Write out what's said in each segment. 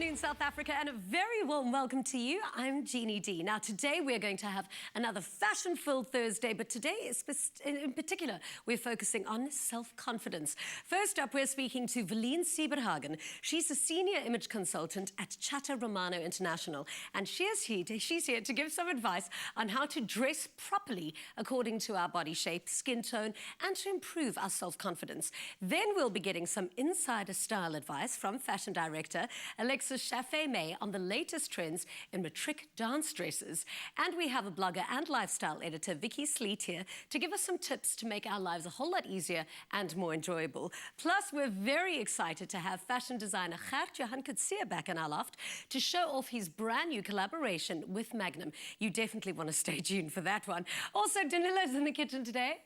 afternoon, South Africa, and a very warm welcome to you. I'm Jeannie D. Now, today we're going to have another fashion-filled Thursday, but today, in particular, we're focusing on self-confidence. First up, we're speaking to Willene Sieberhagen. She's a senior image consultant at Chata Romano International, and she's here to give some advice on how to dress properly according to our body shape, skin tone, and to improve our self-confidence. Then we'll be getting some insider style advice from fashion director Alexis Chaffe-Mey on the latest trends in matric dance dresses. And we have a blogger and lifestyle editor, Vicky Sleet, here to give us some tips to make our lives a whole lot easier and more enjoyable. Plus, we're very excited to have fashion designer Gert-Johan Coetzee back in our loft to show off his brand new collaboration with Magnum. You definitely want to stay tuned for that one. Also, Daniela's in the kitchen today.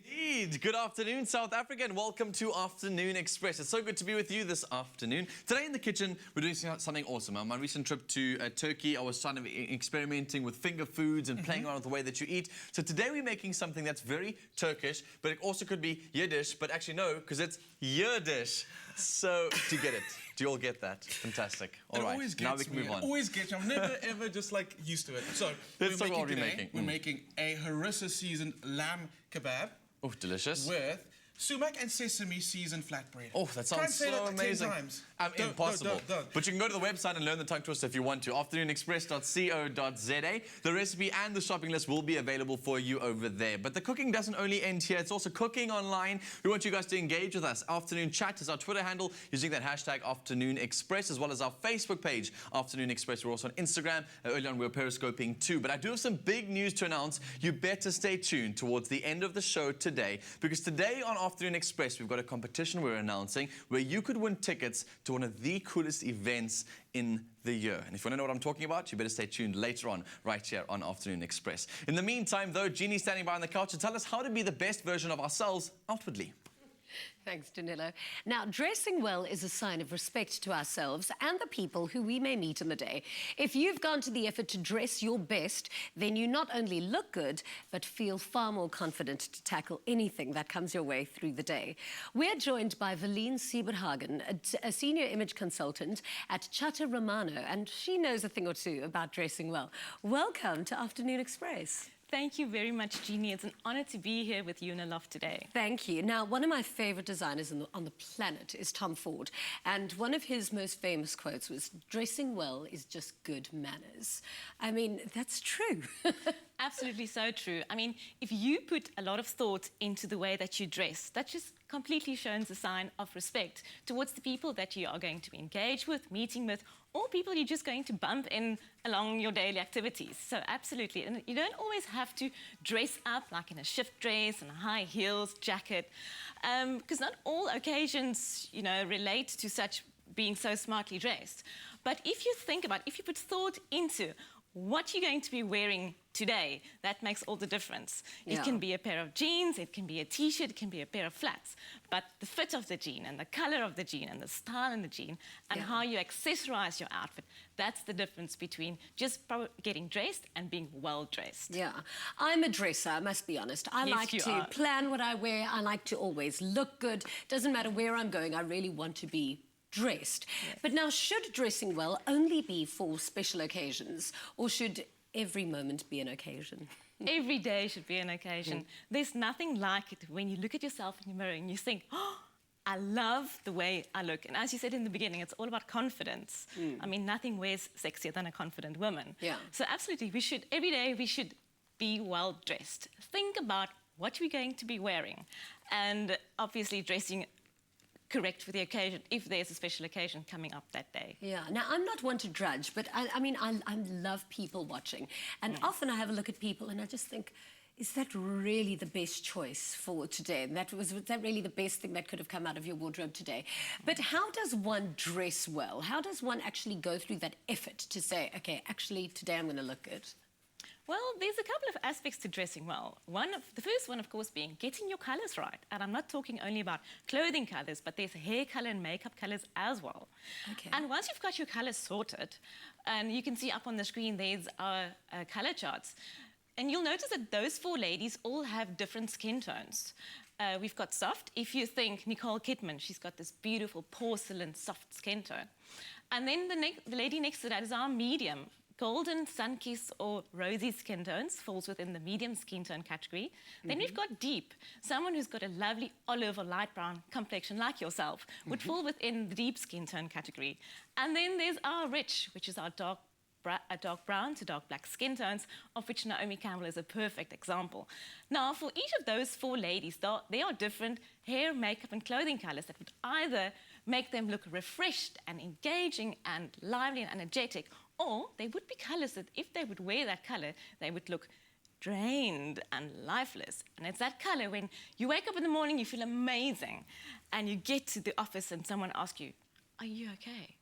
Indeed. Good afternoon, South Africa, and welcome to Afternoon Express. It's so good to be with you this afternoon. Today in the kitchen, we're doing something awesome. On my recent trip to Turkey, I was kind of experimenting with finger foods and playing around with the way that you eat. So today we're making something that's very Turkish, but it also could be Yiddish, but actually no, because it's Yiddish. So, do you get it? Do you all get that? Fantastic. All right, now we can move on. It always gets me. I'm never, ever just like used to it. So, we're making a harissa seasoned lamb kebab. Oh, delicious. With sumac and sesame seasoned flatbread. Oh, that sounds so amazing. 10 times. Impossible. Don't. But you can go to the website and learn the tongue twister if you want to. afternoonexpress.co.za. The recipe and the shopping list will be available for you over there. But the cooking doesn't only end here. It's also cooking online. We want you guys to engage with us. Afternoon Chat is our Twitter handle using that hashtag Afternoon Express, as well as our Facebook page, Afternoon Express. We're also on Instagram. Earlier on, we were periscoping too. But I do have some big news to announce. You better stay tuned towards the end of the show today, because today on Afternoon Express, we've got a competition we're announcing where you could win tickets to one of the coolest events in the year. And if you want to know what I'm talking about, you better stay tuned later on, right here on Afternoon Express. In the meantime, though, Jeannie's standing by on the couch to tell us how to be the best version of ourselves outwardly. Thanks, Danilo. Now, dressing well is a sign of respect to ourselves and the people who we may meet in the day. If you've gone to the effort to dress your best, then you not only look good, but feel far more confident to tackle anything that comes your way through the day. We're joined by Willene Sieberhagen, a senior image consultant at Chata Romano, and she knows a thing or two about dressing well. Welcome to Afternoon Express. Thank you very much, Jeannie. It's an honor to be here with you in the loft today. Thank you. Now, one of my favorite designers on the planet is Tom Ford. And one of his most famous quotes was, "Dressing well is just good manners." I mean, that's true. Absolutely so true. I mean, if you put a lot of thought into the way that you dress, that just completely shows a sign of respect towards the people that you are going to be engaged with, meeting with, or people you're just going to bump in along your daily activities. So absolutely. And you don't always have to dress up like in a shift dress and a high heels jacket, because not all occasions, you know, relate to such being so smartly dressed. But if you think about, if you put thought into what you're going to be wearing today, that makes all the difference. Yeah. It can be a pair of jeans, it can be a t-shirt, it can be a pair of flats. But the fit of the jean and the color of the jean and the style in the jean and how you accessorize your outfit, that's the difference between just getting dressed and being well dressed. Yeah. I'm a dresser, I must be honest. I like to plan what I wear. I like to always look good. Doesn't matter where I'm going, I really want to be dressed. Yes. But now, should dressing well only be for special occasions, or should every moment be an occasion? Every day should be an occasion. There's nothing like it when you look at yourself in the mirror and you think, oh, I love the way I look. And as you said in the beginning, it's all about confidence. I mean, nothing wears sexier than a confident woman. Yeah. So absolutely, every day we should be well dressed. Think about what we're going to be wearing, and obviously dressing correct for the occasion, if there's a special occasion coming up that day. Yeah. Now, I'm not one to drudge, but I mean, I love people watching. And often I have a look at people and I just think, is that really the best choice for today? And was that really the best thing that could have come out of your wardrobe today? But how does one dress well? How does one actually go through that effort to say, okay, actually, today I'm going to look good? Well, there's a couple of aspects to dressing well. The first one, of course, being getting your colours right. And I'm not talking only about clothing colours, but there's hair colour and makeup colours as well. Okay. And once you've got your colours sorted, and you can see up on the screen, there's our colour charts. And you'll notice that those four ladies all have different skin tones. we've got soft. If you think Nicole Kidman, she's got this beautiful porcelain soft skin tone. And then the lady next to that is our medium. Golden, sun-kissed or rosy skin tones falls within the medium skin tone category. Then we've got deep. Someone who's got a lovely olive or light brown complexion like yourself would fall within the deep skin tone category. And then there's our rich, which is our dark brown to dark black skin tones, of which Naomi Campbell is a perfect example. Now, for each of those 4 ladies, there are different hair, makeup and clothing colours that would either make them look refreshed and engaging and lively and energetic, or they would be colours that if they would wear that colour, they would look drained and lifeless. And it's that colour when you wake up in the morning, you feel amazing, and you get to the office and someone asks you, are you okay?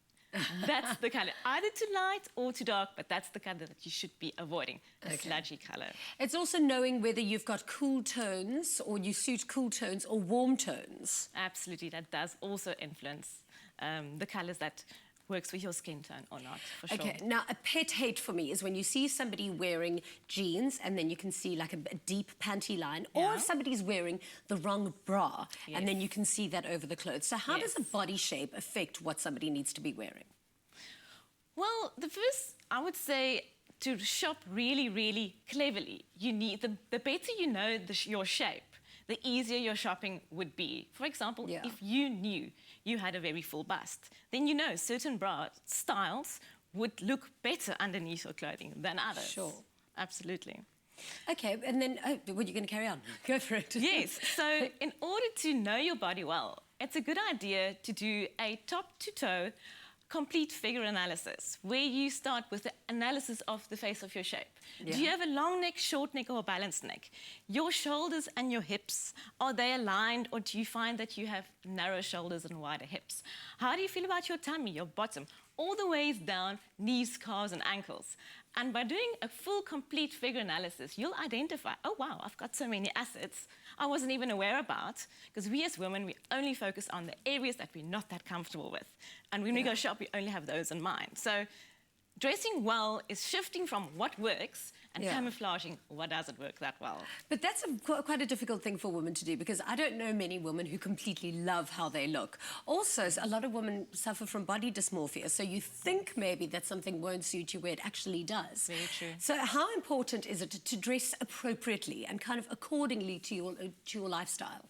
That's the colour, either too light or too dark, but that's the colour that you should be avoiding, a sludgy colour. It's also knowing whether you've got cool tones or you suit cool tones or warm tones. Absolutely, that does also influence the colours that works with your skin tone or not, for sure. Okay, now a pet hate for me is when you see somebody wearing jeans and then you can see like a deep panty line, or if somebody's wearing the wrong bra and then you can see that over the clothes. So how does a body shape affect what somebody needs to be wearing? Well, the first, I would say, to shop really, really cleverly, you need, the better you know your shape, the easier your shopping would be. For example, if you knew you had a very full bust, then you know certain bra styles would look better underneath your clothing than others. Sure. Absolutely. Okay, and then, were you going to carry on? Go for it. Yes, so in order to know your body well, it's a good idea to do a top-to-toe complete figure analysis, where you start with the analysis of the face of your shape. Do you have a long neck, short neck, or a balanced neck? Your shoulders and your hips, are they aligned, or do you find that you have narrow shoulders and wider hips? How do you feel about your tummy, your bottom, all the ways down, knees, calves, and ankles? And by doing a full, complete figure analysis, you'll identify, oh, wow, I've got so many assets I wasn't even aware about, because we as women, we only focus on the areas that we're not that comfortable with. And when we go shop, we only have those in mind. So dressing well is shifting from what works and camouflaging what doesn't work that well. But that's quite a difficult thing for women to do, because I don't know many women who completely love how they look. Also, a lot of women suffer from body dysmorphia, so you think maybe that something won't suit you where it actually does. Very true. So how important is it to dress appropriately and kind of accordingly to your lifestyle?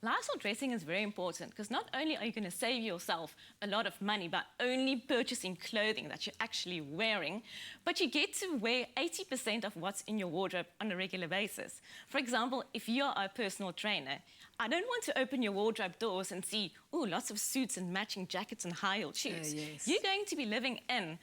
Lifestyle dressing is very important, because not only are you going to save yourself a lot of money by only purchasing clothing that you're actually wearing, but you get to wear 80% of what's in your wardrobe on a regular basis. For example, if you're a personal trainer, I don't want to open your wardrobe doors and see, oh, lots of suits and matching jackets and high-heeled shoes. You're going to be living in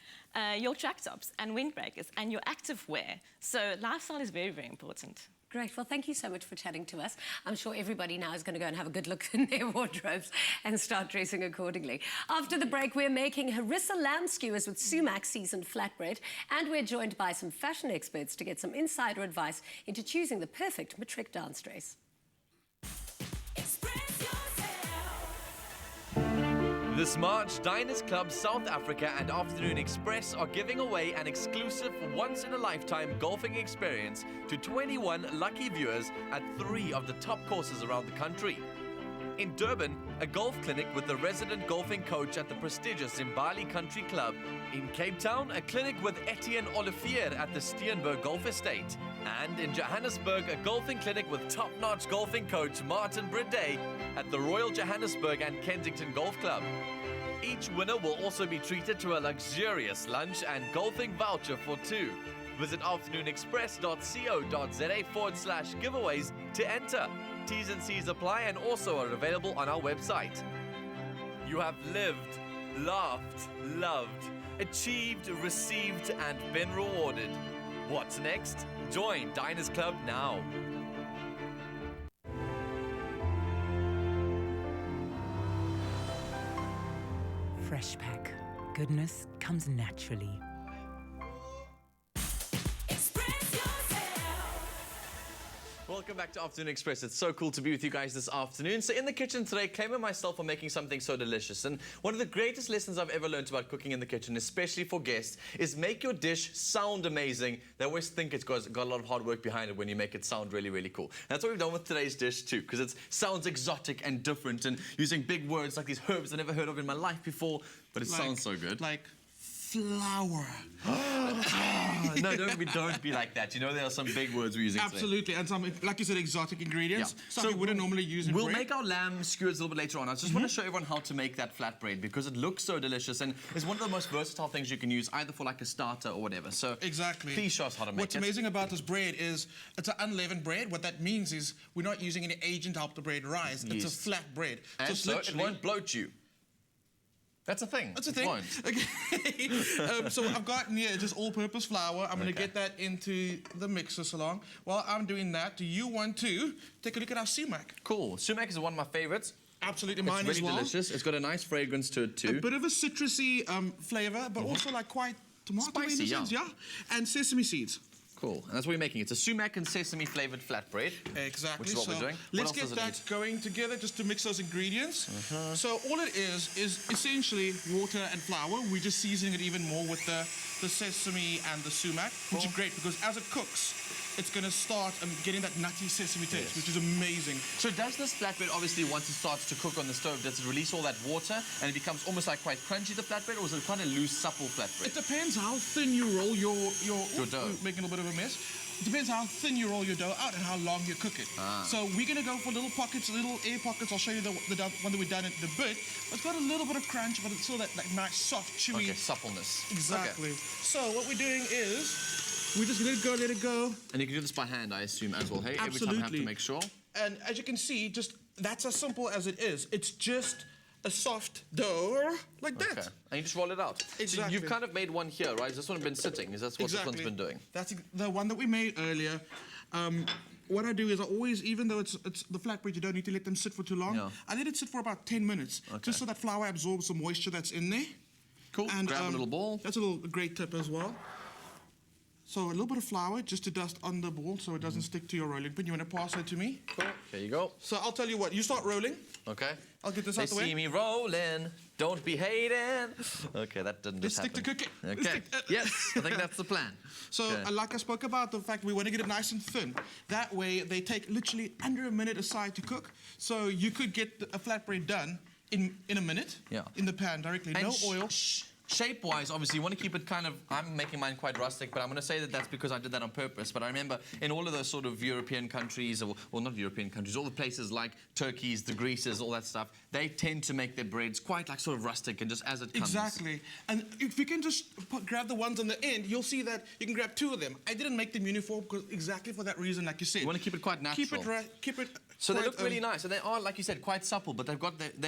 your track tops and windbreakers and your active wear. So lifestyle is very, very important. Great. Well, thank you so much for chatting to us. I'm sure everybody now is going to go and have a good look in their wardrobes and start dressing accordingly. After the break, we're making harissa lamb skewers with sumac seasoned flatbread, and we're joined by some fashion experts to get some insider advice into choosing the perfect matric dance dress. This March, Diners Club South Africa and Afternoon Express are giving away an exclusive once-in-a-lifetime golfing experience to 21 lucky viewers at 3 of the top courses around the country. In Durban, a golf clinic with the resident golfing coach at the prestigious Zimbali Country Club. In Cape Town, a clinic with Etienne Olivier at the Steenberg Golf Estate. And in Johannesburg, a golfing clinic with top-notch golfing coach Martin Breday at the Royal Johannesburg and Kensington Golf Club. Each winner will also be treated to a luxurious lunch and golfing voucher for 2. Visit afternoonexpress.co.za/giveaways to enter. T's and C's apply and also are available on our website. You have lived, laughed, loved, achieved, received, and been rewarded. What's next? Join Diners Club now. Freshpack. Goodness comes naturally. Well, Welcome back to Afternoon Express. It's so cool to be with you guys this afternoon. So in the kitchen today, Claim and myself are making something so delicious. And one of the greatest lessons I've ever learned about cooking in the kitchen, especially for guests, is make your dish sound amazing. They always think it's got a lot of hard work behind it when you make it sound really, really cool. And that's what we've done with today's dish too, because it sounds exotic and different and using big words like these herbs I've never heard of in my life before, but it sounds so good. Like flour. No, don't be like that. You know there are some big words we're using Absolutely, today. and some, like you said, exotic ingredients. Yeah. Stuff you wouldn't normally use in We'll bread. make our lamb skewers a little bit later on. I just want to show everyone how to make that flatbread because it looks so delicious and it's one of the most versatile things you can use either for like a starter or whatever. So exactly. Please show us how to make What's amazing about this bread is it's an unleavened bread. What that means is we're not using any agent to help the bread rise. Yes. It's a flat bread. And so it won't bloat you. That's a thing. That's a thing. Okay. So I've got here just all-purpose flour. I'm going to get that into the mixer salon. While I'm doing that, do you want to take a look at our sumac? Cool. Sumac is one of my favorites. Absolutely, mine it's as really well. delicious. It's got a nice fragrance to it too. A bit of a citrusy flavor, but also like quite tomato Spicy, in a sense, yeah. And sesame seeds. Cool. And that's what we're making. It's a sumac and sesame flavored flatbread. Exactly. Which is what we're doing. Let's get that going together just to mix those ingredients. So all it is essentially water and flour. We're just seasoning it even more with the sesame and the sumac, which is great because as it cooks, it's going to start getting that nutty sesame taste, which is amazing. So does this flatbread, obviously, once it starts to cook on the stove, does it release all that water and it becomes almost like quite crunchy, the flatbread, or is it quite a loose, supple flatbread? It depends how thin you roll your dough. Making a little bit of a mess. It depends how thin you roll your dough out and how long you cook it. So we're going to go for little pockets, little air pockets. I'll show you the one that we've done in a bit. It's got a little bit of crunch, but it's still that nice, soft, chewy... Okay, suppleness. Exactly. Okay. So what we're doing is... we just let it go. And you can do this by hand, I assume, as well, hey? Absolutely. Every time I have to make sure. And as you can see, just that's as simple as it is. It's just a soft dough like that. Okay. And you just roll it out. Exactly. So you've kind of made one here, right? Has this one been sitting? Is that what this one's been doing? That's the one that we made earlier. What I do is I always, even though it's the flatbread, you don't need to let them sit for too long. Yeah. I let it sit for about 10 minutes, just so that flour absorbs the moisture that's in there. Cool. And, grab a little ball. That's a great tip as well. So a little bit of flour just to dust on the ball so it doesn't stick to your rolling pin. You want to pass that to me? Cool. There you go. So I'll tell you what, you start rolling. Okay. I'll get this out the way. They see me rolling, don't be hating. Okay, that didn't Let's just stick to happen. cooking. Okay. Yes, I think that's the plan. So, like I spoke about, the fact we want to get it nice and thin. That way, they take literally under a minute aside to cook. So you could get a flatbread done in a minute in the pan directly, And no oil. Shape-wise, obviously, you want to keep it kind of... I'm making mine quite rustic, but I'm going to say that that's because I did that on purpose. But I remember in all of those sort of European countries, or well, not European countries, all the places like Turkey's, the Greece's, all that stuff, they tend to make their breads quite like sort of rustic and just as it comes. Exactly. And if you can just grab the ones on the end, you'll see that you can grab two of them. I didn't make them uniform because exactly for that reason, like you said. You want to keep it quite natural. Keep it. So they look really nice, and they are, like you said, quite supple. But they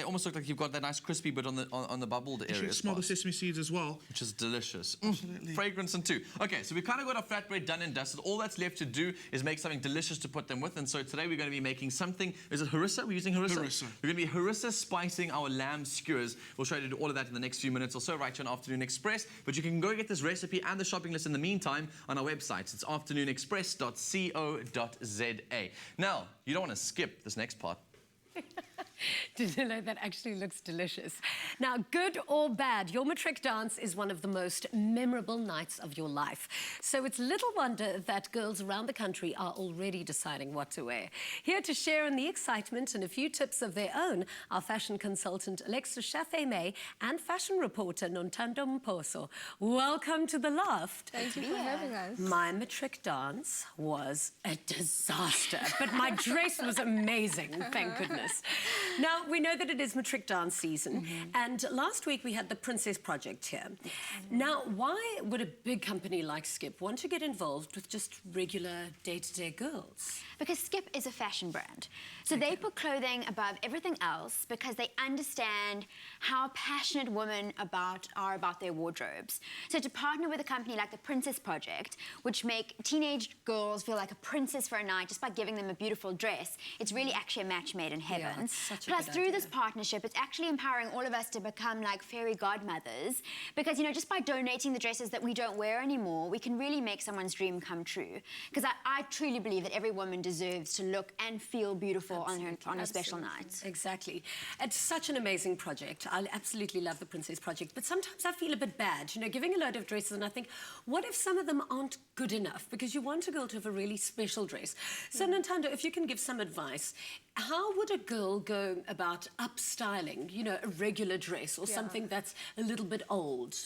almost look like you've got that nice crispy bit on the bubbled area. You smell the sesame seeds as well, which is delicious. Absolutely. Fragrance and two. Okay, so we've kind of got our flatbread done and dusted. All that's left to do is make something delicious to put them with. And so today we're going to be making something. Is it harissa? We're using harissa. We're going to be harissa spicing our lamb skewers. We'll show you to do all of that in the next few minutes or so, right here on Afternoon Express. But you can go get this recipe and the shopping list in the meantime on our website. It's afternoonexpress.co.za. Now, you don't want to skip this next part. Did you know that actually looks delicious? Now, good or bad, your matric dance is one of the most memorable nights of your life. So it's little wonder that girls around the country are already deciding what to wear. Here to share in the excitement and a few tips of their own are fashion consultant Alexis Chaffe-Mey and fashion reporter Nontando Mposo. Welcome to the loft. Thank you for having us. My matric dance was a disaster, but my dress was amazing, thank goodness. Now, we know that it is matric dance season, and last week we had the Princess Project here. Now, why would a big company like Skip want to get involved with just regular day-to-day girls? Because Skip is a fashion brand. So they put clothing above everything else because they understand how passionate women are about their wardrobes. So to partner with a company like the Princess Project, which make teenage girls feel like a princess for a night just by giving them a beautiful dress, it's really actually a match made in heaven. Yeah, it's Such a Plus, good through idea. this partnership, it's actually empowering all of us to become like fairy godmothers. Because, you know, just by donating the dresses that we don't wear anymore, we can really make someone's dream come true. Because I truly believe that every woman deserves to look and feel beautiful on a special night. Exactly. It's such an amazing project. I absolutely love the Princess Project, but sometimes I feel a bit bad, you know, giving a load of dresses, and I think, what if some of them aren't good enough? Because you want a girl to have a really special dress. So, Nintendo, if you can give some advice, how would a girl go about upstyling, you know, a regular dress or something that's a little bit old?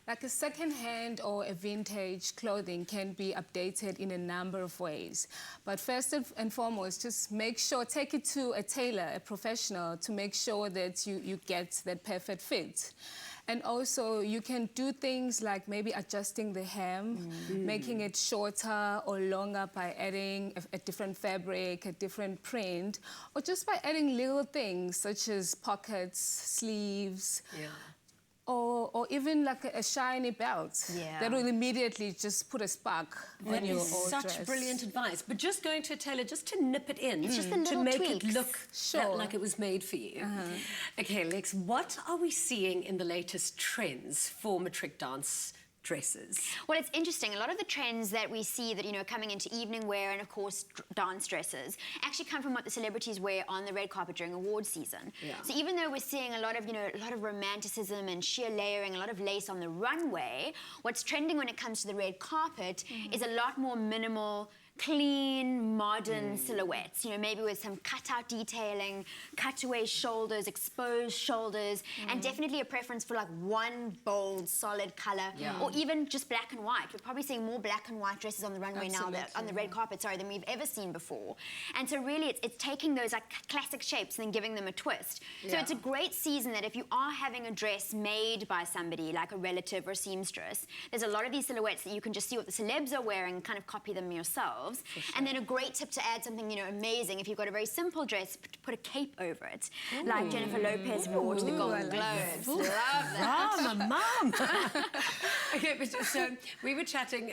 Like a second-hand or a vintage clothing can be updated in a number of ways. But first and foremost, just make sure, take it to a tailor, a professional, to make sure that you get that perfect fit. And also, you can do things like maybe adjusting the hem, making it shorter or longer by adding a different fabric, a different print, or just by adding little things such as pockets, sleeves, or even like a shiny belt. Yeah. That will immediately just put a spark on your That is old such dress. brilliant advice. But just going to a tailor, just to nip it in, It's just the to little make tweaks. it look Sure. like it was made for you. Okay, Lex, what are we seeing in the latest trends for matric dance dresses? Well, it's interesting. A lot of the trends that we see that, you know, coming into evening wear and, of course, dance dresses actually come from what the celebrities wear on the red carpet during award season. Yeah. So even though we're seeing a lot of, you know, a lot of romanticism and sheer layering, a lot of lace on the runway, what's trending when it comes to the red carpet is a lot more minimal, clean, modern silhouettes, you know, maybe with some cut-out detailing, cutaway shoulders, exposed shoulders, and definitely a preference for like one bold, solid color, or even just black and white. We're probably seeing more black and white dresses on the runway now, on the red carpet, sorry, than we've ever seen before. And so really, it's taking those like classic shapes and then giving them a twist. So it's a great season that if you are having a dress made by somebody, like a relative or seamstress, there's a lot of these silhouettes that you can just see what the celebs are wearing and kind of copy them yourselves. And then a great tip to add something, you know, amazing. If you've got a very simple dress, put a cape over it, like Jennifer Lopez wore to the Golden Globes. Love that. Oh, my mum! Okay, but so we were chatting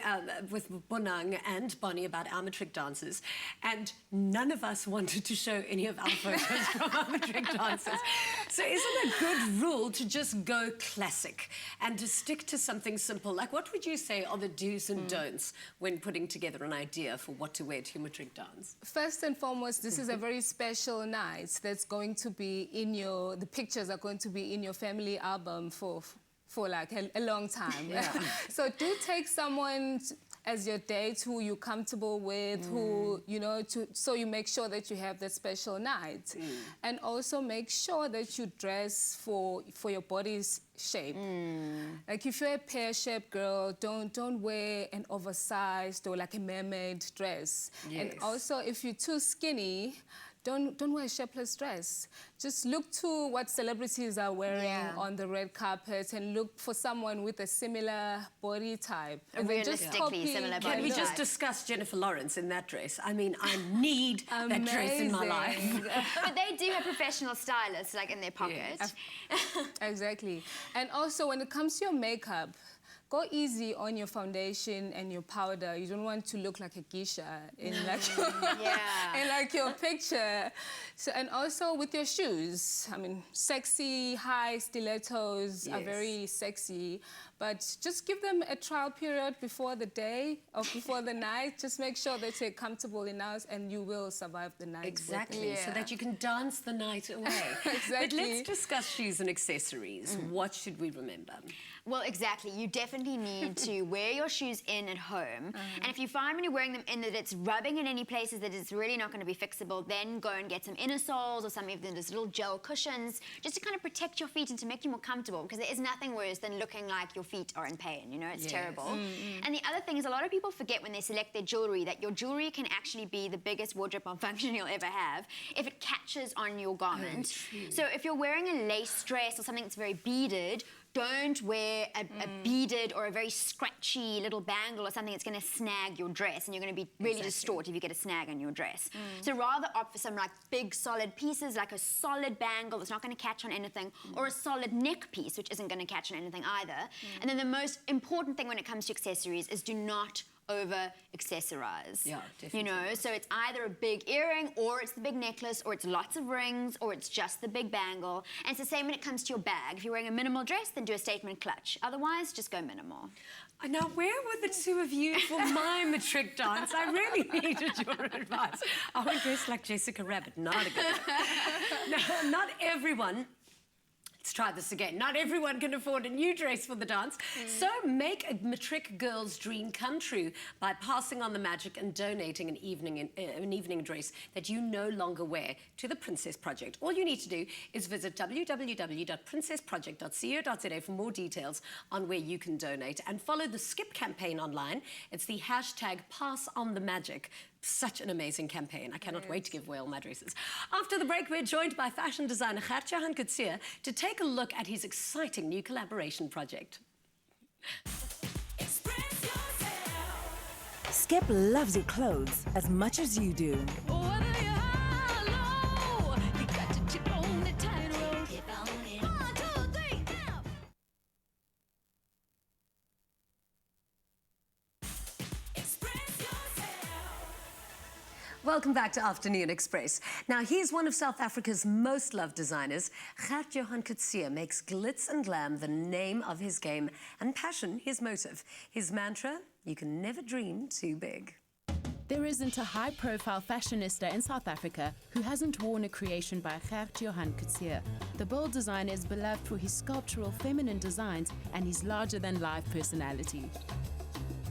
with Bonang and Bonnie about our matric dances, and none of us wanted to show any of our photos from our matric dances. So isn't it a good rule to just go classic and to stick to something simple? Like, what would you say are the do's and don'ts when putting together an idea for what to wear to your matric dance? First and foremost, this is a very special night that's going to be in the pictures are going to be in your family album for like a long time. So do take someone as your date who you're comfortable with, who, you know, so you make sure that you have that special night. And also make sure that you dress for your body's shape. Like if you're a pear-shaped girl, don't wear an oversized or like a mermaid dress. And also if you're too skinny, don't wear a shapeless dress. Just look to what celebrities are wearing on the red carpet and look for someone with a similar body type. And then just realistically similar body Can we type. just discuss Jennifer Lawrence in that dress? I mean, I need that dress in my life. But they do have professional stylists, like, in their pocket. Exactly. And also, when it comes to your makeup, go easy on your foundation and your powder. You don't want to look like a geisha in like, in like your picture. So, and also with your shoes. I mean, sexy, high stilettos are very sexy, but just give them a trial period before the day or before the night. Just make sure that you're comfortable enough and you will survive the night. Exactly, so that you can dance the night away. But let's discuss shoes and accessories. What should we remember? Well, exactly. You definitely need to wear your shoes in at home. And if you find when you're wearing them in that it's rubbing in any places that it's really not going to be fixable, then go and get some inner soles or some of those little gel cushions just to kind of protect your feet and to make you more comfortable, because there is nothing worse than looking like your feet are in pain, you know, it's terrible. And the other thing is a lot of people forget when they select their jewellery that your jewellery can actually be the biggest wardrobe malfunction you'll ever have if it catches on your garment. So if you're wearing a lace dress or something that's very beaded, don't wear a beaded or a very scratchy little bangle or something that's going to snag your dress, and you're going to be really distraught if you get a snag on your dress. So rather opt for some like big solid pieces, like a solid bangle that's not going to catch on anything, or a solid neck piece which isn't going to catch on anything either. And then the most important thing when it comes to accessories is do not over accessorize. Yeah, You know, so it's either a big earring, or it's the big necklace, or it's lots of rings, or it's just the big bangle. And it's the same when it comes to your bag. If you're wearing a minimal dress, then do a statement clutch. Otherwise, just go minimal. Now, where were the two of you for my matric dance? I really needed your advice. I went dressed like Jessica Rabbit. Not a good one. No, not everyone. Let's try this again. Not everyone can afford a new dress for the dance. So make a matric girl's dream come true by passing on the magic and donating an evening dress that you no longer wear to the Princess Project. All you need to do is visit www.princessproject.co.za for more details on where you can donate, and follow the Skip campaign online. It's the hashtag #PassOnTheMagic. Such an amazing campaign. I cannot wait to give away all my dresses. After the break, we're joined by fashion designer Gert-Johan Coetzee to take a look at his exciting new collaboration project. Skip loves your clothes as much as you do. Welcome back to Afternoon Express. Now, he's one of South Africa's most loved designers. Gert-Johan Coetzee makes glitz and glam the name of his game, and passion his motive. His mantra, you can never dream too big. There isn't a high-profile fashionista in South Africa who hasn't worn a creation by Gert-Johan Coetzee. The bold designer is beloved for his sculptural feminine designs and his larger-than-life personality.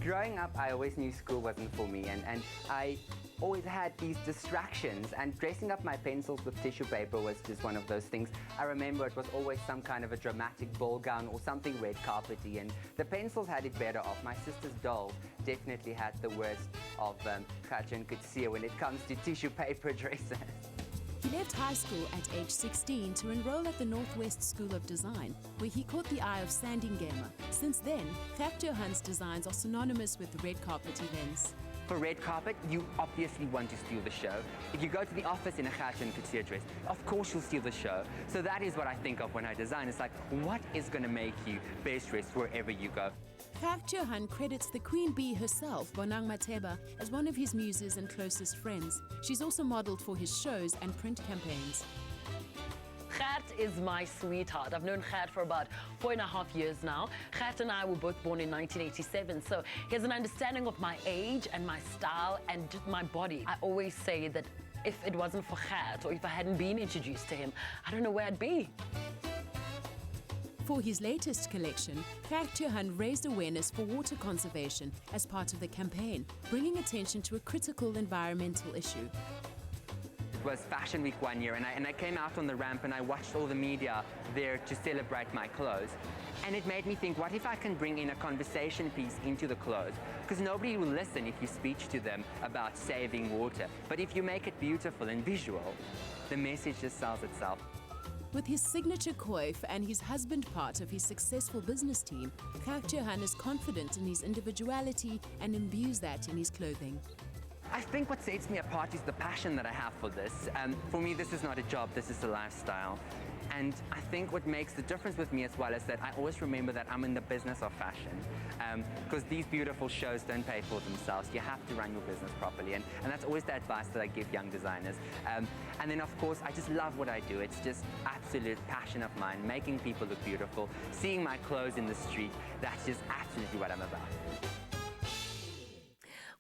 Growing up, I always knew school wasn't for me, and I always had these distractions, and dressing up my pencils with tissue paper was just one of those things. I remember it was always some kind of a dramatic ball gown or something red carpety, and the pencils had it better off. My sister's dolls definitely had the worst of Gert-Johan Coetzee when it comes to tissue paper dresses. He left high school at age 16 to enroll at the Northwest School of Design, where he caught the eye of Sandy Ngema. Since then, Gert-Johan's designs are synonymous with the red carpet events. For red carpet, you obviously want to steal the show. If you go to the office in a Gert-Johan Coetzee dress, of course you'll steal the show. So that is what I think of when I design. It's like, what is going to make you best dressed wherever you go? Gert-Johan credits the Queen Bee herself, Bonang Matheba, as one of his muses and closest friends. She's also modeled for his shows and print campaigns. Gert is my sweetheart. I've known Gert for about 4.5 years now. Gert and I were both born in 1987, so he has an understanding of my age and my style and just my body. I always say that if it wasn't for Gert, or if I hadn't been introduced to him, I don't know where I'd be. For his latest collection, Gert-Johan raised awareness for water conservation as part of the campaign, bringing attention to a critical environmental issue. It was Fashion Week one year, and I came out on the ramp and I watched all the media there to celebrate my clothes. And it made me think, what if I can bring in a conversation piece into the clothes? Because nobody will listen if you speak to them about saving water. But if you make it beautiful and visual, the message just sells itself. With his signature coif and his husband part of his successful business team, Gert-Johan is confident in his individuality and imbues that in his clothing. I think what sets me apart is the passion that I have for this. For me, this is not a job, this is a lifestyle. And I think what makes the difference with me as well is that I always remember that I'm in the business of fashion. Because these beautiful shows don't pay for themselves. You have to run your business properly. And that's always the advice that I give young designers. And then, of course, I just love what I do. It's just absolute passion of mine, making people look beautiful, seeing my clothes in the street. That's just absolutely what I'm about.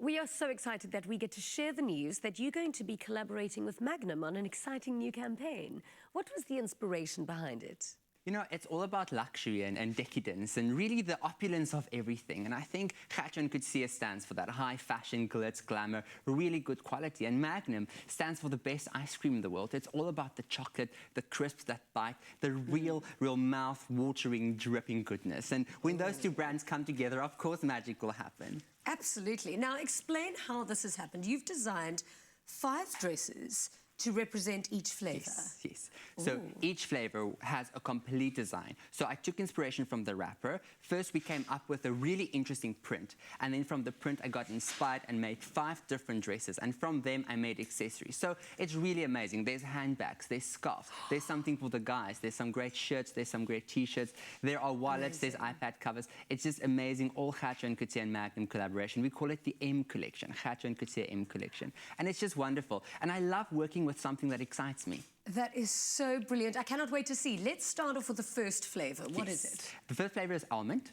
We are so excited that we get to share the news that you're going to be collaborating with Magnum on an exciting new campaign. What was the inspiration behind it? You know, it's all about luxury and decadence and really the opulence of everything. And I think Gert-Johan Coetzee stands for that high fashion, glitz, glamour, really good quality. And Magnum stands for the best ice cream in the world. It's all about the chocolate, the crisps that bite, the real mouth-watering, dripping goodness. And when those two brands come together, of course, magic will happen. Absolutely. Now, explain how this has happened. You've designed 5 dresses to represent each flavor. Yes, yes. So each flavor has a complete design. So I took inspiration from the wrapper. First, we came up with a really interesting print. And then from the print, I got inspired and made 5 different dresses. And from them, I made accessories. So it's really amazing. There's handbags, there's scarves, there's something for the guys, there's some great shirts, there's some great T-shirts, there are wallets, there's iPad covers. It's just amazing, all Gert-Johan Coetzee and Magnum collaboration. We call it the M Collection, Gert-Johan Coetzee M Collection. And it's just wonderful. And I love working with something that excites me. That is so brilliant. I cannot wait to see. Let's start off with the first flavor. What is it? The first flavor is almond.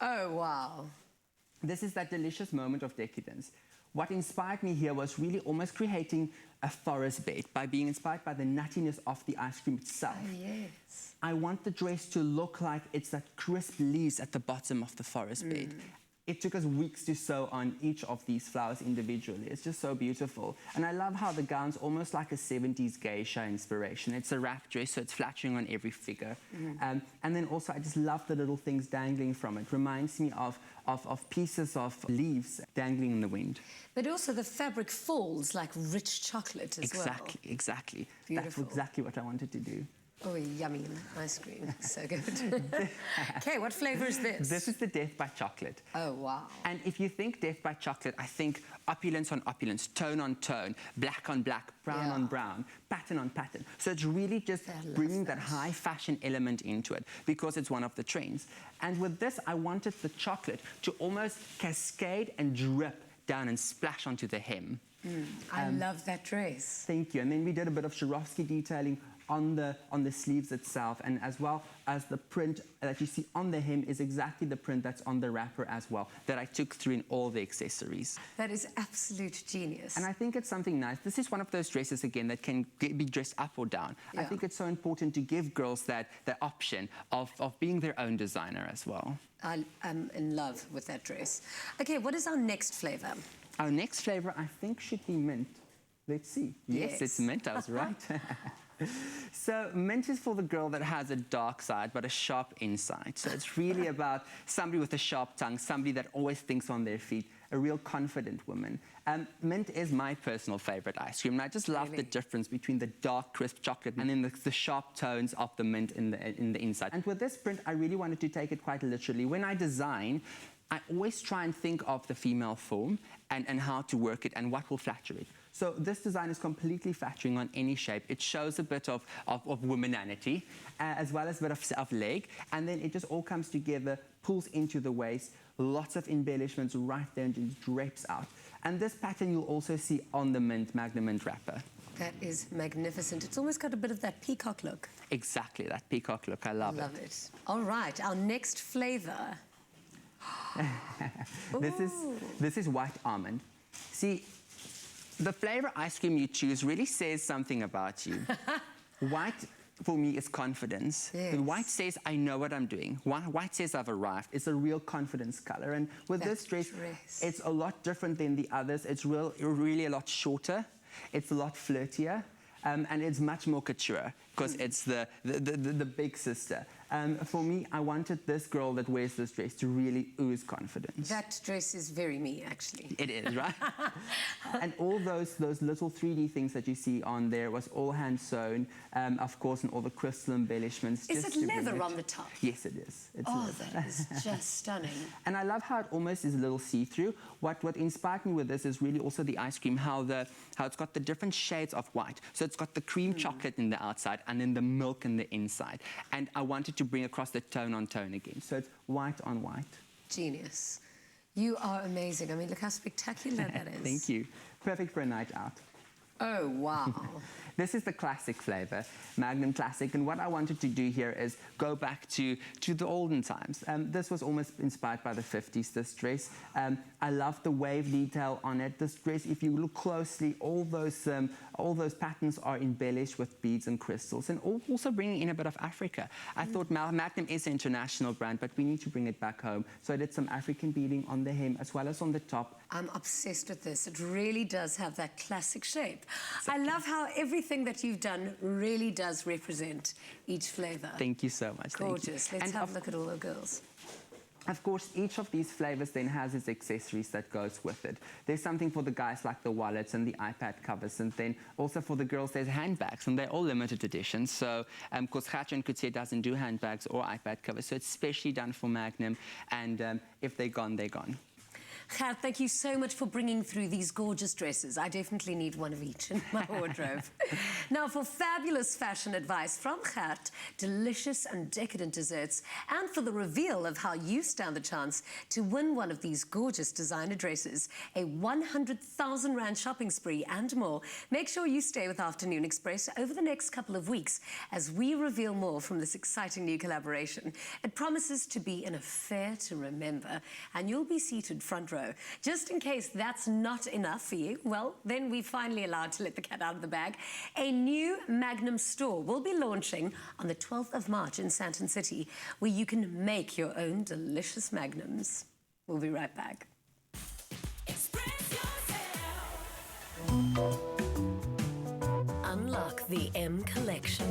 Oh, wow. This is that delicious moment of decadence. What inspired me here was really almost creating a forest bed by being inspired by the nuttiness of the ice cream itself. Oh, yes. I want the dress to look like it's that crisp leaves at the bottom of the forest bed. It took us weeks to sew on each of these flowers individually. It's just so beautiful. And I love how the gown's almost like a 70s geisha inspiration. It's a wrap dress, so it's flattering on every figure. And then also, I just love the little things dangling from it. Reminds me of pieces of leaves dangling in the wind. But also the fabric falls like rich chocolate as well. Exactly, exactly. Beautiful. That's exactly what I wanted to do. Oh, yummy ice cream. So good. Okay, what flavor is this? This is the Death by Chocolate. Oh, wow. And if you think Death by Chocolate, I think opulence on opulence, tone on tone, black on black, brown on brown, pattern on pattern. So it's really just bringing that high fashion element into it because it's one of the trends. And with this, I wanted the chocolate to almost cascade and drip down and splash onto the hem. I love that dress. Thank you. And then we did a bit of Swarovski detailing on the sleeves itself, and as well as the print that you see on the hem is exactly the print that's on the wrapper as well, that I took through in all the accessories. That is absolute genius. And I think it's something nice. This is one of those dresses, again, that can be dressed up or down. I think it's so important to give girls that option of being their own designer as well. I am in love with that dress. Okay, what is our next flavor? Our next flavor, I think, should be mint. Let's see. Yes, it's mint, I was right. So mint is for the girl that has a dark side but a sharp inside. So it's really about somebody with a sharp tongue, somebody that always thinks on their feet, a real confident woman. Mint is my personal favorite ice cream, and I just love the difference between the dark, crisp chocolate and then the sharp tones of the mint in the inside. And with this print, I really wanted to take it quite literally. When I design, I always try and think of the female form and how to work it and what will flatter it. So this design is completely flattering on any shape. It shows a bit of womananity, as well as a bit of leg, and then it just all comes together, pulls into the waist, lots of embellishments right there, and just drapes out. And this pattern you'll also see on the Magnum Mint wrapper. That is magnificent. It's almost got a bit of that peacock look. Exactly, that peacock look. I love it. All right, our next flavor. This is white almond. See, the flavor ice cream you choose really says something about you. White, for me, is confidence. Yes. White says, I know what I'm doing. White says, I've arrived. It's a real confidence color. And with this dress, it's a lot different than the others. It's really a lot shorter. It's a lot flirtier. And it's much more couture because it's the big sister. For me, I wanted this girl that wears this dress to really ooze confidence. That dress is very me, actually. It is, right? And all those little 3D things that you see on there was all hand sewn, of course, and all the crystal embellishments. Is it leather on the top? Yes, it is. It's leather. That is just stunning. And I love how it almost is a little see-through. What inspired me with this is really also the ice cream, how it's got the different shades of white. So it's got the cream chocolate in the outside and then the milk in the inside. And I wanted to bring across the tone on tone again. So it's white on white. Genius. You are amazing. I mean, look how spectacular that is. Thank you. Perfect for a night out. Oh, wow. This is the classic flavor, Magnum Classic, and what I wanted to do here is go back to the olden times. This was almost inspired by the 50s, this dress. I love the wave detail on it. This dress, if you look closely, all those patterns are embellished with beads and crystals, and also bringing in a bit of Africa. I thought Magnum is an international brand, but we need to bring it back home. So I did some African beading on the hem as well as on the top. I'm obsessed with this. It really does have that classic shape. Exactly. I love how everything that you've done really does represent each flavor. Thank you so much. Gorgeous. Thank you. Let's have a look at all the girls. Of course, each of these flavors then has its accessories that goes with it. There's something for the guys like the wallets and the iPad covers, and then also for the girls there's handbags, and they're all limited editions. So, of course, Gert-Johan Coetzee doesn't do handbags or iPad covers, so it's specially done for Magnum, and if they're gone, they're gone. Gert, thank you so much for bringing through these gorgeous dresses. I definitely need one of each in my wardrobe. Now, for fabulous fashion advice from Gert, delicious and decadent desserts, and for the reveal of how you stand the chance to win one of these gorgeous designer dresses, a 100,000 Rand shopping spree and more, make sure you stay with Afternoon Express over the next couple of weeks as we reveal more from this exciting new collaboration. It promises to be an affair to remember, and you'll be seated front row. Just in case that's not enough for you, well, then we're finally allowed to let the cat out of the bag. A new Magnum store will be launching on the 12th of March in Sandton City, where you can make your own delicious Magnums. We'll be right back. Unlock the M Collection.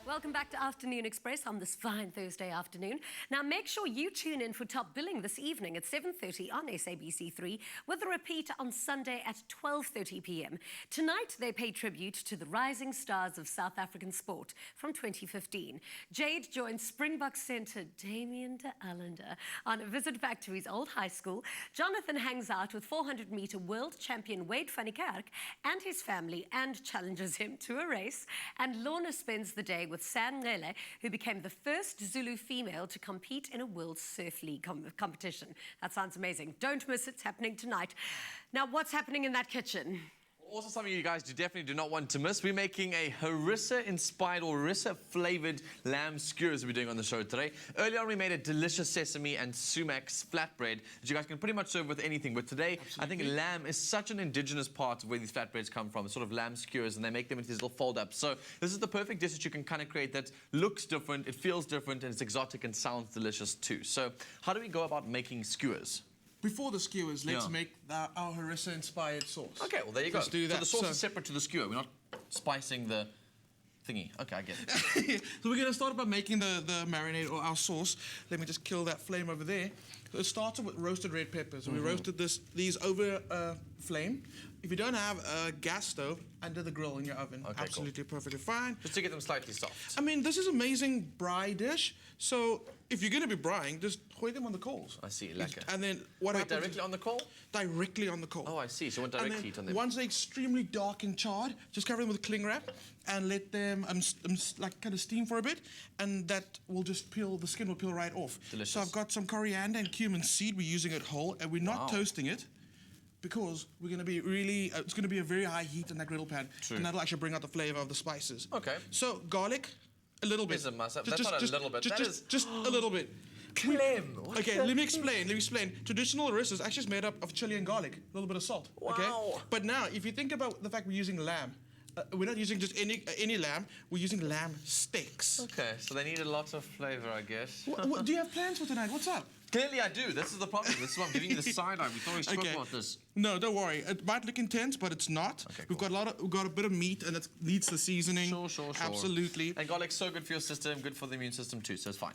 Welcome back to Afternoon Express on this fine Thursday afternoon. Now, make sure you tune in for Top Billing this evening at 7:30 on SABC3, with a repeat on Sunday at 12:30 p.m. Tonight, they pay tribute to the rising stars of South African sport from 2015. Jade joins Springbok centre Damian de Allender on a visit back to his old high school. Jonathan hangs out with 400-metre world champion Wade van Niekerk and his family and challenges him to a race. And Lorna spends the day with Sangele, who became the first Zulu female to compete in a World Surf League competition. That sounds amazing. Don't miss it. It's happening tonight. Now, what's happening in that kitchen? Also something you guys definitely do not want to miss. We're making a harissa-inspired or harissa-flavoured lamb skewers we're doing on the show today. Earlier on, we made a delicious sesame and sumac flatbread that you guys can pretty much serve with anything. But today, I think lamb is such an indigenous part of where these flatbreads come from, sort of lamb skewers, and they make them into these little fold-ups. So this is the perfect dish that you can kind of create that looks different, it feels different, and it's exotic and sounds delicious too. So how do we go about making skewers? Before the skewers, let's make our harissa-inspired sauce. Okay, well, there you go. Let's do that. So the sauce is separate to the skewer. We're not spicing the thingy. Okay, I get it. So we're going to start by making the marinade or our sauce. Let me just kill that flame over there. So it started with roasted red peppers. We roasted these over flame. If you don't have a gas stove, under the grill in your oven. Okay, absolutely perfectly fine. Just to get them slightly soft. I mean, this is amazing braai dish. So if you're going to be braaiing, just hoy them on the coals. I see, lekker. And then what happens? Directly on the coal? Directly on the coal. Oh, I see. So you want direct heat on them. Once they're extremely dark and charred, just cover them with a cling wrap and let them like kind of steam for a bit, and that will just peel. The skin will peel right off. Delicious. So I've got some coriander and cumin seed. We're using it whole, and we're not toasting it, because we're going to be really, it's going to be a very high heat in that griddle pan. True. And that'll actually bring out the flavor of the spices. Okay. So garlic, a little bit. That's not a little bit. Just a little bit. Clem. Okay, let me explain. Traditional harissa is actually made up of chili and garlic, a little bit of salt. Wow. Okay. But now, if you think about the fact we're using lamb, we're not using just any lamb. We're using lamb steaks. Okay, so they need a lot of flavor, I guess. Do you have plans for tonight? What's up? Clearly I do. This is the problem. This is why I'm giving you the side eye. We thought we spoke about this. No, don't worry. It might look intense, but it's not. Okay, We've got a bit of meat, and it needs the seasoning. Sure. Absolutely. And garlic's so good for your system, good for the immune system too, so it's fine.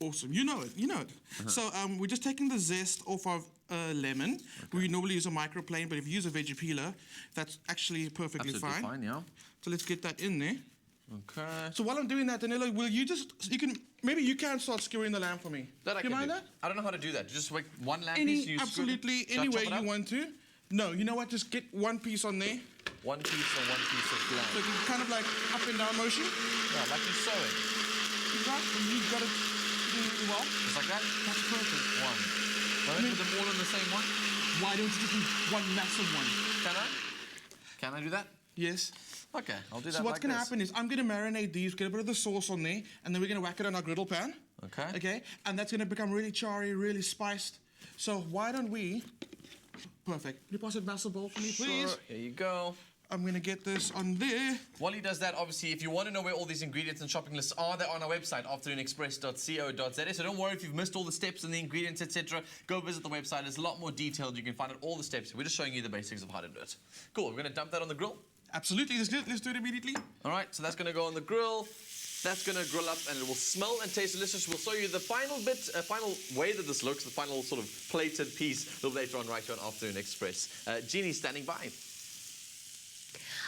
Awesome. You know it. So we're just taking the zest off of lemon. Okay. We normally use a microplane, but if you use a veggie peeler, that's actually perfectly fine. Yeah. So let's get that in there. Okay. So while I'm doing that, Danilo, maybe you can start skewering the lamb for me. That I can mind do. that? I don't know how to do that. You just make one lamb piece. You Absolutely, any way you want to. No, you know what? Just get one piece on there. One piece of lamb. So you can kind of like up and down motion. Yeah, like you're sewing. You've got it really well. Just like that? That's perfect. One. Why don't you put them all in the same one? Why don't you just do one massive one? Can I do that? Yes. Okay, I'll do that. So what's going to happen is I'm going to marinate these, get a bit of the sauce on there, and then we're going to whack it on our griddle pan. Okay. Okay, and that's going to become really charry, really spiced. So why don't we... Perfect. Can you pass it massive bowl for me, please? Sure, here you go. I'm going to get this on there. While he does that, obviously, if you want to know where all these ingredients and shopping lists are, they're on our website, afternoonexpress.co.za. So don't worry if you've missed all the steps and the ingredients, etc. Go visit the website. It's a lot more detailed. You can find out all the steps. We're just showing you the basics of how to do it. Cool. We're going to dump that on the grill. Absolutely, let's do it immediately. All right, so that's going to go on the grill. That's going to grill up and it will smell and taste delicious. We'll show you the final bit, final way that this looks, the final sort of plated piece a little later on right here on Afternoon Express. Jeannie's standing by.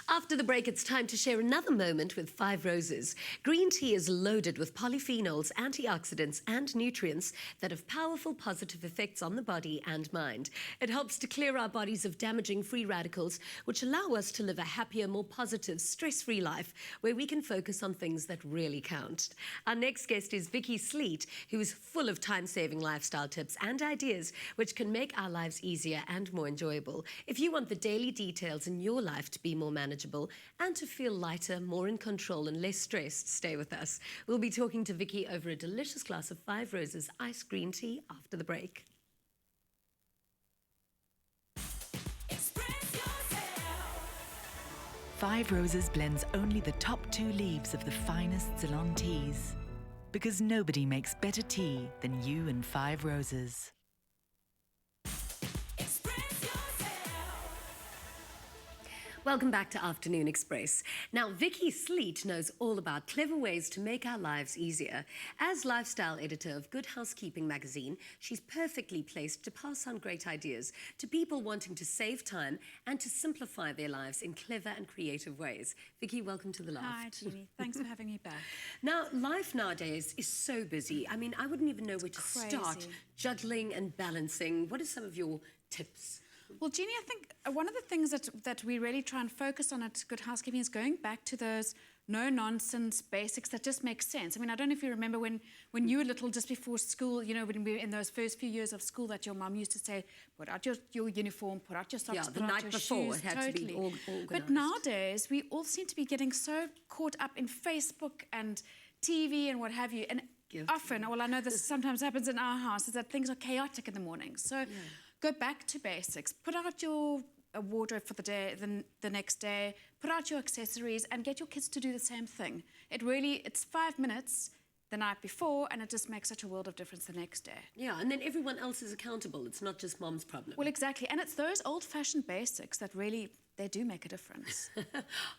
After the break, it's time to share another moment with Five Roses. Green tea is loaded with polyphenols, antioxidants, and nutrients that have powerful positive effects on the body and mind. It helps to clear our bodies of damaging free radicals, which allow us to live a happier, more positive, stress-free life where we can focus on things that really count. Our next guest is Vicky Sleet, who is full of time-saving lifestyle tips and ideas which can make our lives easier and more enjoyable. If you want the daily details in your life to be more manageable and to feel lighter, more in control and less stressed, stay with us. We'll be talking to Vicky over a delicious glass of Five Roses iced green tea after the break. Five Roses blends only the top 2 leaves of the finest Ceylon teas. Because nobody makes better tea than you and Five Roses. Welcome back to Afternoon Express. Now, Vicky Sleet knows all about clever ways to make our lives easier. As lifestyle editor of Good Housekeeping magazine, she's perfectly placed to pass on great ideas to people wanting to save time and to simplify their lives in clever and creative ways. Vicky, welcome to the Loft. Hi, Jeannie. Thanks for having me back. Now, life nowadays is so busy. I mean, I wouldn't even know where to start juggling and balancing. What are some of your tips? Well, Jeannie, I think one of the things that we really try and focus on at Good Housekeeping is going back to those no-nonsense basics that just make sense. I mean, I don't know if you remember when you were little, just before school, you know, when we were in those first few years of school, that your mum used to say, put out your uniform, put out your socks, put out your shoes. Yeah, the night before, it had to be organised. But nowadays, we all seem to be getting so caught up in Facebook and TV and what have you. And often, well, I know this sometimes happens in our house, is that things are chaotic in the morning. So go back to basics. Put out your wardrobe for the day, the next day. Put out your accessories and get your kids to do the same thing. It's 5 minutes the night before, and it just makes such a world of difference the next day. Yeah, and then everyone else is accountable. It's not just mom's problem. Well, exactly. And it's those old-fashioned basics that really, they do make a difference.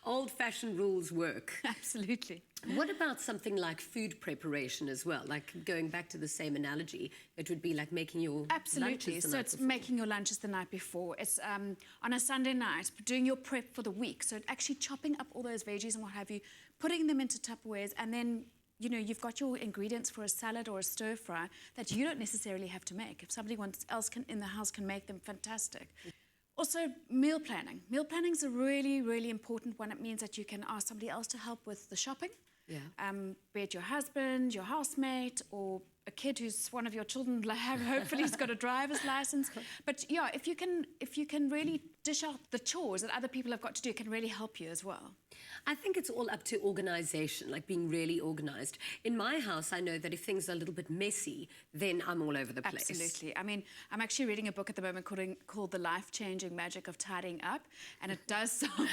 Old-fashioned rules work. Absolutely. What about something like food preparation as well? Like going back to the same analogy, it would be like making your lunches the night it's before. making your lunches the night before. It's on a Sunday night, doing your prep for the week. So actually chopping up all those veggies and what have you, putting them into Tupperwares, and then you know, you've got your ingredients for a salad or a stir fry that you don't necessarily have to make. If somebody else in the house can make them, fantastic. Also, meal planning. Meal planning is a really, really important one. It means that you can ask somebody else to help with the shopping. Yeah. Be it your husband, your housemate, or a kid who's one of your children, hopefully he's got a driver's license. But yeah, if you can really dish out the chores that other people have got to do, it can really help you as well. I think it's all up to organisation, like being really organised. In my house, I know that if things are a little bit messy, then I'm all over the place. Absolutely. I mean, I'm actually reading a book at the moment called The Life-Changing Magic of Tidying Up, and it does sound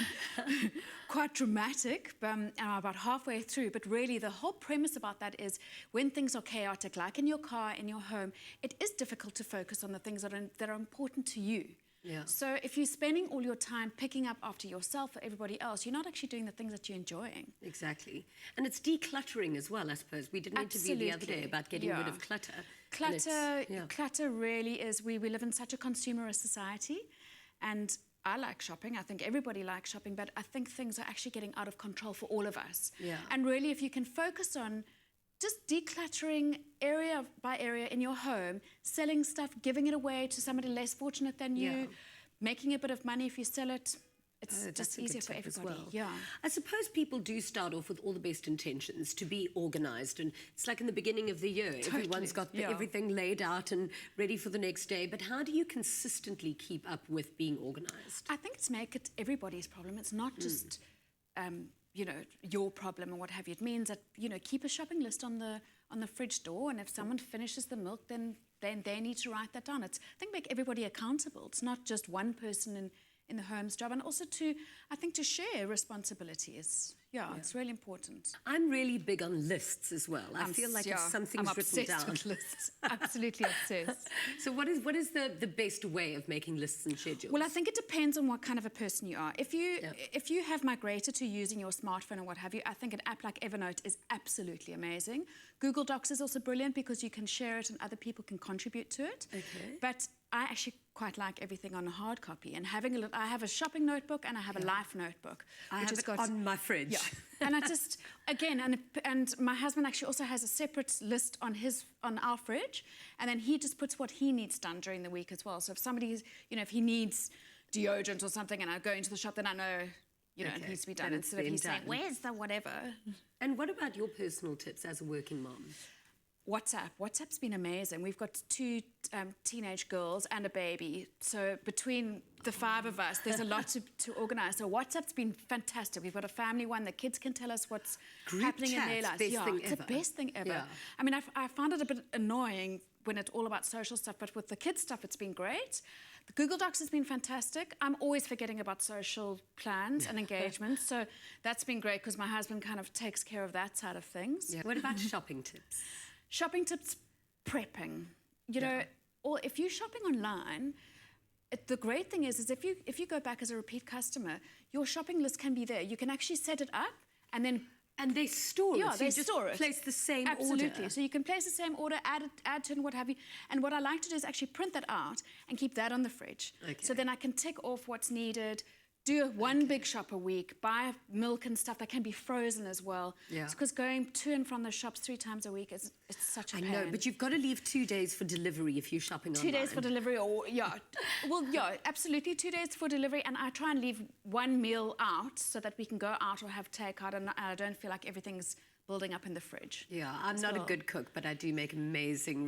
quite dramatic. I'm about halfway through, but really the whole premise about that is when things are chaotic, like in your car, in your home, it is difficult to focus on the things that are important to you. Yeah. So if you're spending all your time picking up after yourself or everybody else, you're not actually doing the things that you're enjoying. Exactly. And it's decluttering as well, I suppose. We did an interview the other day about getting rid of clutter. Clutter really is, we live in such a consumerist society, and I like shopping. I think everybody likes shopping, but I think things are actually getting out of control for all of us. Yeah. And really, if you can focus on just decluttering area by area in your home, selling stuff, giving it away to somebody less fortunate than you, making a bit of money if you sell it, it's just easier for everybody. Yeah. I suppose people do start off with all the best intentions to be organised, and it's like in the beginning of the year, everyone's got everything laid out and ready for the next day. But how do you consistently keep up with being organised? I think it's everybody's problem. It's not just you know, your problem and what have you. It means that, you know, keep a shopping list on the fridge door, and if someone finishes the milk, then they need to write that down. I think make everybody accountable. It's not just one person in the home's job, and also I think to share responsibilities. Yeah, it's really important. I'm really big on lists as well. I feel like if something's I'm written obsessed down. with lists. Absolutely obsessed. So what is the best way of making lists and schedules? Well, I think it depends on what kind of a person you are. If you have migrated to using your smartphone or what have you, I think an app like Evernote is absolutely amazing. Google Docs is also brilliant because you can share it and other people can contribute to it. Okay. But I actually quite like everything on a hard copy and having I have a shopping notebook and I have a life notebook. I have it on my fridge. Yeah. And I just, again, and my husband actually also has a separate list on our fridge, and then he just puts what he needs done during the week as well. So if somebody's, if he needs deodorant or something and I go into the shop, then I know, it needs to be done instead of he's saying, where's the whatever? And what about your personal tips as a working mom? WhatsApp's been amazing. We've got 2 teenage girls and a baby. So between the 5 of us, there's a lot to organise. So WhatsApp's been fantastic. We've got a family one. The kids can tell us what's happening in their lives. It's the best thing ever. Yeah. I mean, I found it a bit annoying when it's all about social stuff, but with the kids stuff, it's been great. The Google Docs has been fantastic. I'm always forgetting about social plans and engagements. So that's been great because my husband kind of takes care of that side of things. Yeah. What about shopping tips? Shopping tips, prepping. Or if you're shopping online, the great thing is if you go back as a repeat customer, your shopping list can be there. You can actually set it up and then... And they store it. Yeah, so they you just store it. Place the same Absolutely. order. So you can place the same order, add to it, and what have you. And what I like to do is actually print that out and keep that on the fridge. Okay. So then I can tick off what's needed, do one big shop a week, buy milk and stuff that can be frozen as well. Yeah. Because going to and from the shops 3 times a week it's such a pain. I know, but you've got to leave 2 days for delivery if you're shopping 2 online. days for delivery, or absolutely 2 days for delivery, and I try and leave 1 meal out so that we can go out or have takeout, and I don't feel like everything's building up in the fridge. Yeah, I'm not a good cook, but I do make amazing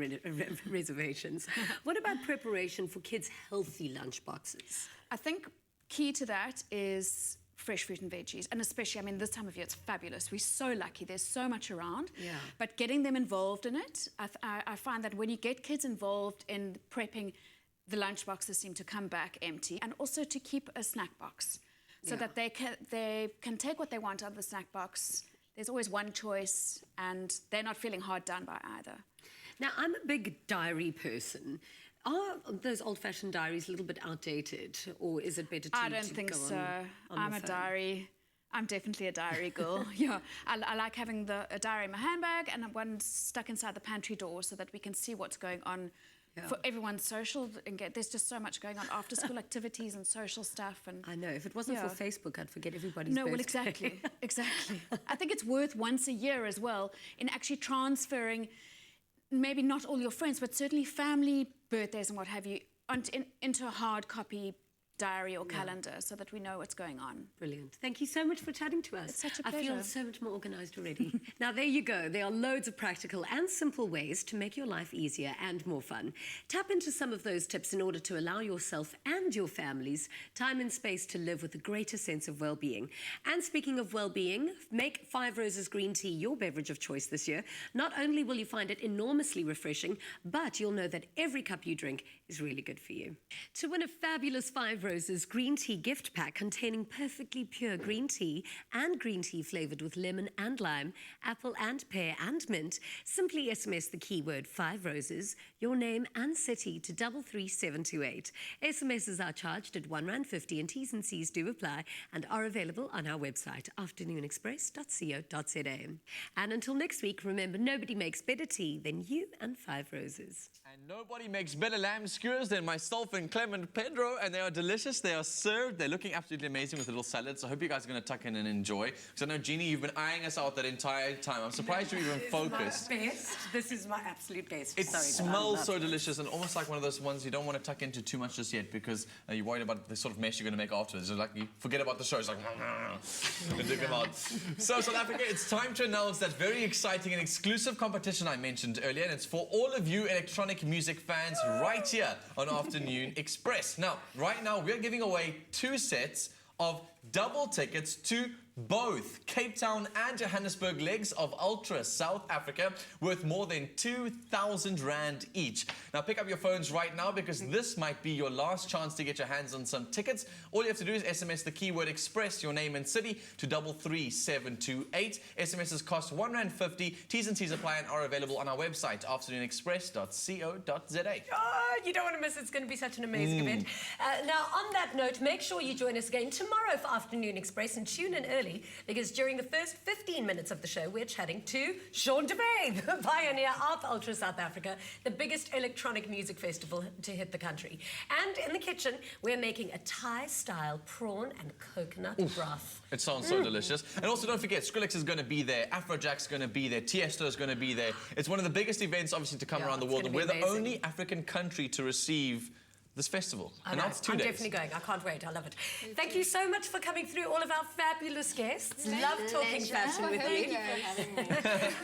reservations. What about preparation for kids' healthy lunch boxes? I think key to that is fresh fruit and veggies, and especially, this time of year, it's fabulous. We're so lucky. There's so much around. Yeah. But getting them involved in it, I find that when you get kids involved in prepping, the lunch boxes seem to come back empty, and also to keep a snack box so that they can take what they want out of the snack box. There's always one choice, and they're not feeling hard done by either. Now, I'm a big diary person. Are those old-fashioned diaries a little bit outdated, or is it better to I don't think go so. on I'm the a phone? diary. I'm definitely a diary girl. Yeah, I like having a diary in my handbag and one stuck inside the pantry door so that we can see what's going on for everyone's social. There's just so much going on, after-school activities and social stuff. And I know. If it wasn't for Facebook, I'd forget everybody's No, well, birthday. exactly. I think it's worth once a year as well in actually transferring, maybe not all your friends, but certainly family birthdays and what have you, into a hard copy diary or calendar so that we know what's going on. Brilliant. Thank you so much for chatting to us. It's such a I pleasure. feel so much more organised already. Now, there you go. There are loads of practical and simple ways to make your life easier and more fun. Tap into some of those tips in order to allow yourself and your families time and space to live with a greater sense of well-being. And speaking of well-being, make 5 Roses Green Tea your beverage of choice this year. Not only will you find it enormously refreshing, but you'll know that every cup you drink is really good for you. To win a fabulous 5 Roses Green Tea gift pack containing perfectly pure green tea and green tea flavoured with lemon and lime, apple and pear and mint, simply SMS the keyword 5 Roses, your name and city to 33728. SMSs are charged at R1.50 and T's and C's do apply and are available on our website, afternoonexpress.co.za. And until next week, remember, nobody makes better tea than you and 5 Roses. And nobody makes better lamb skewers than myself and Clem and Pedro, and they are delicious. They are served. They're looking absolutely amazing with little salads. So I hope you guys are going to tuck in and enjoy. Because I know, Jeannie, you've been eyeing us out that entire time. I'm surprised you're even focused. This is my absolute best. It smells so delicious and almost like one of those ones you don't want to tuck into too much just yet because you're worried about the sort of mess you're going to make afterwards. It's like you forget about the show. It's like, and dig them out. So, South Africa, it's time to announce that very exciting and exclusive competition I mentioned earlier, and it's for all of you electronic music fans right here on Afternoon Express. Now, right now, we're giving away 2 sets of double tickets to both Cape Town and Johannesburg legs of Ultra South Africa worth more than 2,000 Rand each. Now pick up your phones right now because this might be your last chance to get your hands on some tickets. All you have to do is SMS the keyword Express, your name and city, to 33728. SMSs cost R1.50. T's and C's apply and are available on our website, afternoonexpress.co.za. Oh, you don't want to miss it. It's going to be such an amazing event. Now, on that note, make sure you join us again tomorrow for Afternoon Express and tune in early because during the first 15 minutes of the show, we're chatting to Sean DeVay, the pioneer of Ultra South Africa, the biggest electronic music festival to hit the country. And in the kitchen, we're making a Thai-style prawn and coconut broth. It sounds so delicious. And also don't forget, Skrillex is going to be there, Afrojack's going to be there, Tiesto is going to be there. It's one of the biggest events, obviously, to come around the world. And we're the only African country to receive this festival. And now it's 2 days. I'm definitely going. I can't wait. I love it. Thank you so much for coming through, all of our fabulous guests. Love talking fashion with you.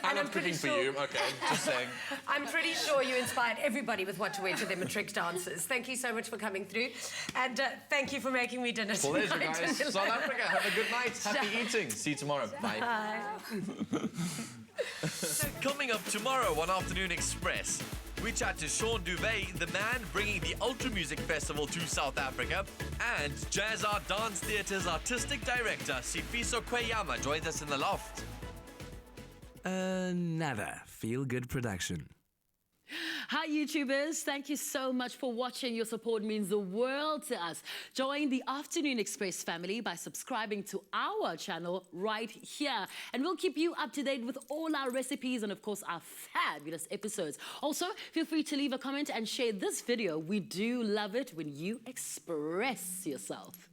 And I'm cooking for you. Okay, just saying. I'm pretty sure you inspired everybody with what to wear to their matric dances. Thank you so much for coming through. And thank you for making me dinner tonight. Pleasure, guys. South Africa, have a good night. Happy eating. See you tomorrow. Bye. Coming up tomorrow on Afternoon Express, we chat to Sean DeVay, the man bringing the Ultra Music Festival to South Africa, and Jazz Art Dance Theatre's artistic director, Sifiso Kweyama, joins us in the loft. Another feel-good production. Hi YouTubers, thank you so much for watching. Your support means the world to us. Join the Afternoon Express family by subscribing to our channel right here. And we'll keep you up to date with all our recipes and of course our fabulous episodes. Also, feel free to leave a comment and share this video. We do love it when you express yourself.